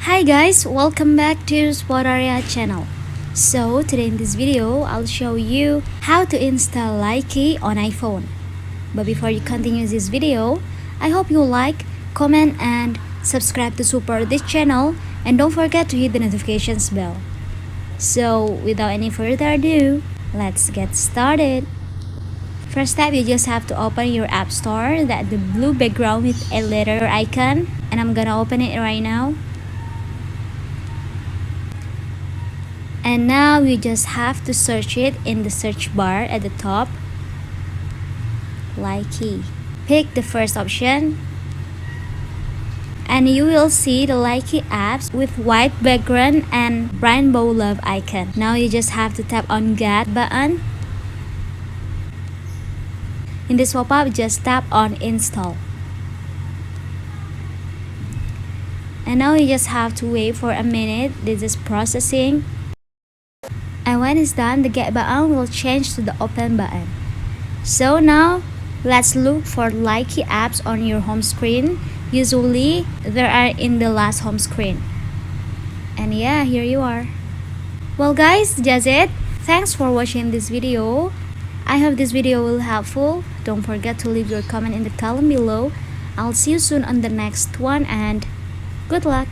Hi guys, welcome back to Spotaria channel. So today in this video, I'll show you how to install Likee on iPhone. But before you continue this video, I hope you like, comment and subscribe to support this channel, and don't forget to hit the notifications bell. So without any further ado, let's get started. First step, you just have to open your app store, that the blue background with a letter icon, and I'm gonna open it right now. And now you just have to search it in the search bar at the top. Likee. Pick the first option and you will see the Likee apps with white background and rainbow love icon. Now you just have to tap on Get button. In this pop-up, just tap on Install. And now you just have to wait for a minute. This is processing. And when it's done, the Get button will change to the Open button. So now, let's look for Likee apps on your home screen. Usually, they are in the last home screen. And yeah, here you are. Well guys, that's it. Thanks for watching this video. I hope this video will helpful. Don't forget to leave your comment in the column below. I'll see you soon on the next one and good luck.